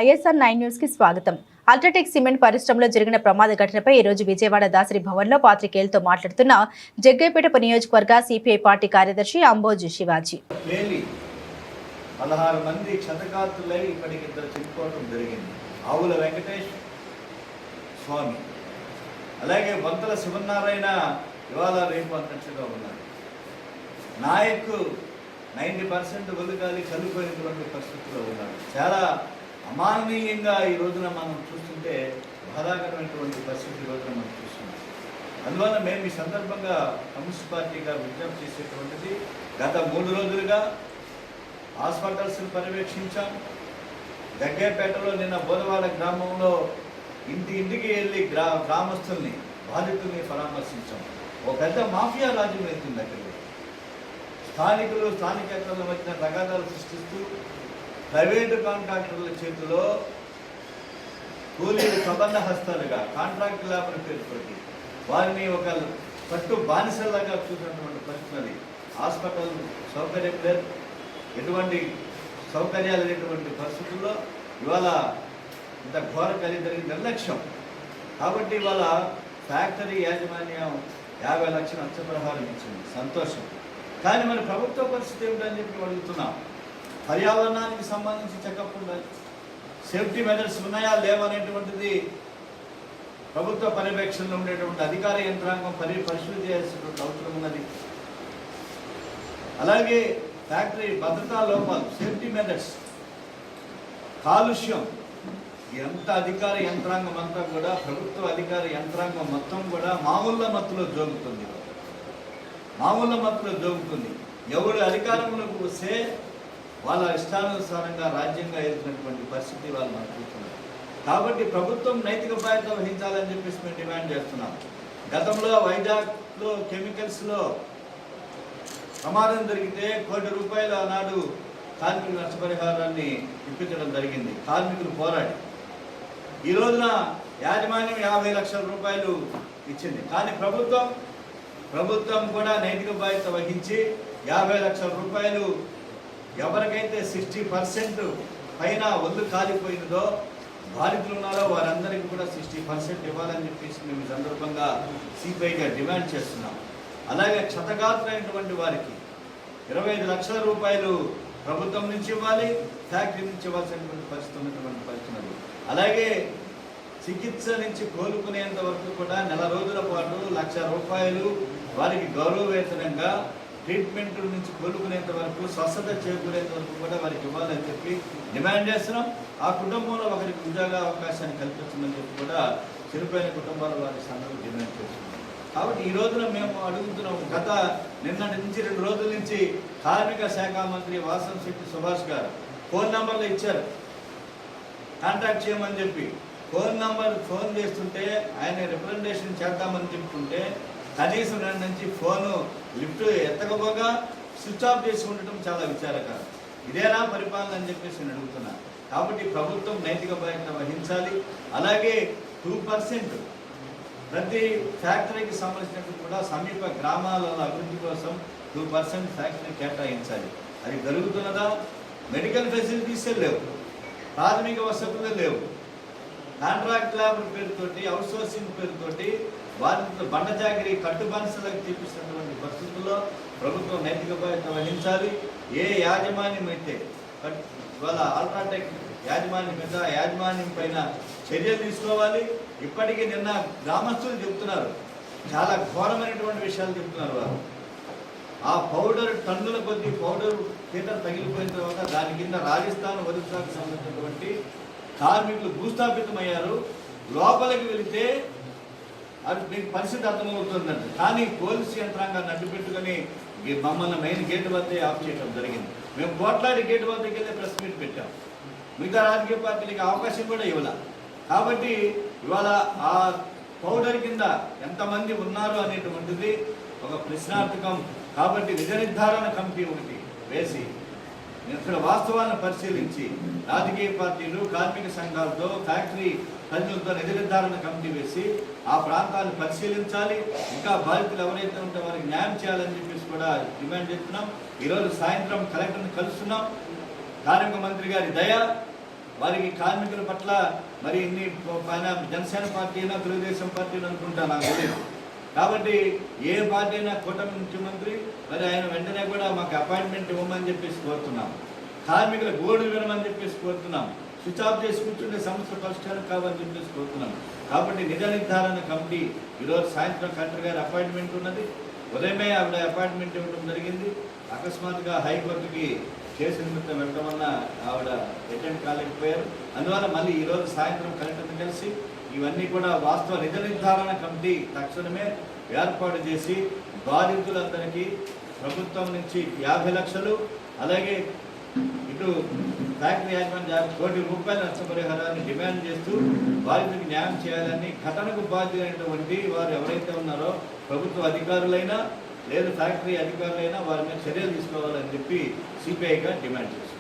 ISR9 news కి స్వాగతం. UltraTech cement పరిశ్రమలో జరిగిన ప్రమాద ఘటనపై ఈ రోజు విజయవాడ దాసరి భవన్లో పాత్రికేయులతో మాట్లాడుతున్న జగ్గయ్యపేట నియోజకవర్గ సిపిఐ పార్టీ కార్యదర్శి అంబోజు శివాజీ. 16 మంది క్షతగాత్రులై ఇక్కడికి ఇద్దరు చనిపోవడం జరిగింది. ఆవుల వెంకటేష్ స్వామి, అలాగే వంతల శివనారాయణ ఇవాళ రేపు అన్నట్టుగా ఉన్నారు. నాయక్ 90% ఒళ్ళుగాలి చనిపోయినటువంటి పరిస్థితుల్లో ఉన్నాడు. చాలా అమానవీయంగా ఈ రోజున మనం చూస్తుంటే బాధాకరమైనటువంటి పరిస్థితి ఈ రోజున మనం చూస్తున్నాం. అందువల్ల మేము ఈ సందర్భంగా కమ్యూనిస్ట్ పార్టీగా విజ్ఞప్తి చేసేటువంటిది, గత 3 రోజులుగా హాస్పిటల్స్ పర్యవేక్షించాం. జగ్గయ్యపేటలో నిన్న బోధవాడ గ్రామంలో ఇంటికి వెళ్ళి గ్రామస్తుల్ని బాధితుల్ని పరామర్శించాం. ఒక పెద్ద మాఫియా రాజ్యం వెళ్తుంది అక్కడికి. స్థానికేతరుల మధ్యన తగాదాలు సృష్టిస్తూ ప్రైవేటు కాంట్రాక్టర్ల చేతిలో కూలీలు ప్రబంధ హస్తాలుగా కాంట్రాక్ట్ లేబర్ పేరుతోటి వారిని ఒక పట్టు బానిసలాగా చూసినటువంటి పరిస్థితి. హాస్పిటల్ సౌకర్యం లేదు, ఎటువంటి సౌకర్యాలు లేనటువంటి పరిస్థితుల్లో ఇవాళ ఇంత ఘోర జరిగిన నిర్లక్ష్యం. కాబట్టి ఇవాళ ఫ్యాక్టరీ యాజమాన్యం 50 లక్షల నష్టపరిహారం ఇచ్చింది, సంతోషం. కానీ మన ప్రభుత్వ పరిస్థితి ఏమిటని చెప్పి అడుగుతున్నాం. పర్యావరణానికి సంబంధించి చెకప్ ఉండాలి, సేఫ్టీ మెజర్స్ ఉన్నాయా లేవనేటువంటిది ప్రభుత్వ పర్యవేక్షణలో ఉండేటువంటి అధికార యంత్రాంగం పరిశీలన చేయాల్సినటువంటి అవసరం ఉన్నది. అలాగే ఫ్యాక్టరీ భద్రతా లోపాలు, సేఫ్టీ మెజర్స్, కాలుష్యం, ఎంత అధికార యంత్రాంగం అంతా కూడా, ప్రభుత్వ అధికార యంత్రాంగం మొత్తం కూడా మామూళ్ళ మత్తులో జోగుతుంది. ఎవరు అధికారంలోకి వస్తే వాళ్ళ ఇష్టానుసారంగా రాజ్యంగా వెళ్తున్నటువంటి పరిస్థితి వాళ్ళు మనం చూస్తున్నారు. కాబట్టి ప్రభుత్వం నైతిక బాధ్యత వహించాలని చెప్పేసి మేము డిమాండ్ చేస్తున్నాం. గతంలో వైజాగ్లో కెమికల్స్లో ప్రమాదం జరిగితే ₹1 కోటి ఆనాడు కార్మికుల నష్టపరిహారాన్ని ఇప్పించడం జరిగింది, కార్మికులు పోరాడి. ఈ రోజున యాజమాన్యం ₹50 లక్షల ఇచ్చింది. కానీ ప్రభుత్వం కూడా నైతిక బాధ్యత వహించి ₹50 లక్షల ఎవరికైతే 60% పైన ఒళ్ళు కాలిపోయిందో బాధితులు ఉన్నారో వారందరికీ కూడా 60% ఇవ్వాలని చెప్పేసి మేము ఈ సందర్భంగా సిపిఐగా డిమాండ్ చేస్తున్నాం. అలాగే క్షతగాత్రైనటువంటి వారికి ₹25 లక్షల ప్రభుత్వం నుంచి ఇవ్వాలి, ఫ్యాక్టరీ నుంచి ఇవ్వాల్సినటువంటి పరిస్థితి ఉన్నటువంటి పరిస్థితులు. అలాగే చికిత్స నుంచి కోలుకునేంత వరకు కూడా 4 రోజుల పాటు ₹1,00,000 వారికి గౌరవ వేతనంగా, ట్రీట్మెంట్ నుంచి కోలుకునేంత వరకు, స్వస్థత చేకూరేంత వరకు కూడా వారికి ఇవ్వాలని చెప్పి డిమాండ్ చేస్తున్నాం. ఆ కుటుంబంలో ఒకరికి ఉద్యోగ అవకాశాన్ని కల్పించమని చెప్పి కూడా చనిపోయిన కుటుంబాల వారి సందర్భంగా డిమాండ్ చేస్తున్నాం. కాబట్టి ఈ రోజున మేము అడుగుతున్నాం. నిన్నటి నుంచి 2 రోజుల నుంచి కార్మిక శాఖ మంత్రి వాసంశెట్టి సుభాష్ గారు ఫోన్ నంబర్లు ఇచ్చారు, కాంటాక్ట్ చేయమని చెప్పి. ఫోన్ చేస్తుంటే ఆయన రిప్రజెంటేషన్ చేద్దామని చెప్తుంటే కనీసం 2 నుంచి ఫోను లిఫ్ట్ ఎత్తకపోగా స్విచ్ ఆఫ్ చేసి ఉండటం చాలా విచారకరం. ఇదేనా పరిపాలన అని చెప్పేసి నేను అడుగుతున్నా. కాబట్టి ప్రభుత్వం నైతిక బాధ్యత వహించాలి. అలాగే 2% ప్రతి ఫ్యాక్టరీకి సంబంధించినట్టు కూడా సమీప గ్రామాలలో అభివృద్ధి కోసం 2% ఫ్యాక్టరీ కేటాయించాలి. అది జరుగుతున్నదా? మెడికల్ ఫెసిలిటీసే లేవు, ప్రాథమిక వసతులే లేవు. కాంట్రాక్ట్ లేబర్ పేరుతోటి, అవుట్సోర్సింగ్ పేరుతోటి వారితో బండజాగిరి కట్టుబానిసలకు చూపిస్తున్నటువంటి పరిస్థితుల్లో ప్రభుత్వం నైతిక బాధ్యత వహించాలి. ఏ యాజమాన్యం అయితే వాళ్ళ అల్ట్రాటెక్ యాజమాన్యం పైన చర్యలు తీసుకోవాలి. ఇప్పటికీ నిన్న గ్రామస్తులు చెప్తున్నారు, చాలా ఘోరమైనటువంటి విషయాలు చెప్తున్నారు. వారు ఆ పౌడర్ టన్నుల కొద్ది పౌడర్ హీటర్ తగిలిపోయిన తర్వాత దాని కింద రాజస్థాన్, ఒరిస్సాకు సంబంధించినటువంటి కార్మికులు భూస్థాపితమయ్యారు. లోపలికి వెళితే అది మీకు పరిస్థితి అర్థమవుతుందండి. కానీ పోలీసు యంత్రాంగాన్ని అడ్డు పెట్టుకొని మమ్మల్ని మెయిన్ గేట్ వద్దే ఆఫ్ చేయడం జరిగింది. మేము కోట్లాడి గేట్ వద్దకి వెళ్ళి ప్రెస్ మీట్ పెట్టాం. మిగతా రాజకీయ పార్టీలకి అవకాశం కూడా ఇవ్వాల. కాబట్టి ఇవాళ ఆ పౌడర్ కింద ఎంతమంది ఉన్నారు అనేటువంటిది ఒక ప్రశ్నార్థకం. కాబట్టి నిజ నిర్ధారణ కమిటీ ఒకటి వేసి ఇక్కడ వాస్తవాలను పరిశీలించి రాజకీయ పార్టీలు, కార్మిక సంఘాలతో, ఫ్యాక్టరీ ప్రజలతో నిజ నిర్ధారణ కమిటీ వేసి ఆ ప్రాంతాన్ని పరిశీలించాలి. ఇంకా బాధితులు ఎవరైతే ఉంటే వారికి న్యాయం చేయాలని చెప్పేసి కూడా డిమాండ్ చేస్తున్నాం. ఈరోజు సాయంత్రం కలెక్టర్ని కలుస్తున్నాం. కార్మిక మంత్రి గారి దయ వారికి కార్మికుల పట్ల మరి ఇన్ని పైన జనసేన పార్టీ అయినా తెలుగుదేశం పార్టీ అనుకుంటా నాకు తెలియదు. కాబట్టి ఏ పార్టీ అయినా కూటమి ముఖ్యమంత్రి మరి ఆయన వెంటనే కూడా మాకు అపాయింట్మెంట్ ఇవ్వమని చెప్పేసి కోరుతున్నాం. కార్మికుల గోడు వినమని చెప్పేసి కోరుతున్నాం. స్విచ్ ఆఫ్ చేసి కూర్చుంటే సమస్య పరిష్కారం కావాలని చెప్పేసి కోరుతున్నాం. కాబట్టి నిజ నిర్ధారణ కమిటీ ఈరోజు సాయంత్రం కలెక్టర్ గారి అపాయింట్మెంట్ ఉన్నది. ఉదయమే ఆవిడ అపాయింట్మెంట్ ఇవ్వడం జరిగింది. అకస్మాత్తుగా హైకోర్టుకి కేసు నిమిత్తం వెళ్ళడం వల్ల ఆవిడ అటెండ్ కాలేకపోయారు. అందువల్ల మళ్ళీ ఈరోజు సాయంత్రం కలెక్టర్ని కలిసి ఇవన్నీ కూడా వాస్తవ నిజ నిర్ధారణ కమిటీ తక్షణమే ఏర్పాటు చేసి బాధితులందరికీ ప్రభుత్వం నుంచి 50 లక్షలు అలాగే ఇటు ఫ్యాక్టరీ యాజమాన్య ₹1 కోటి నష్టపరిహారాన్ని డిమాండ్ చేస్తూ బాధితులకు న్యాయం చేయాలని ఘటనకు బాధ్యులైనటువంటి వారు ఎవరైతే ఉన్నారో ప్రభుత్వ అధికారులైనా లేదు ఫ్యాక్టరీ అధికారులైనా వారి మీద చర్యలు తీసుకోవాలని చెప్పి సిపిఐగా డిమాండ్ చేస్తారు.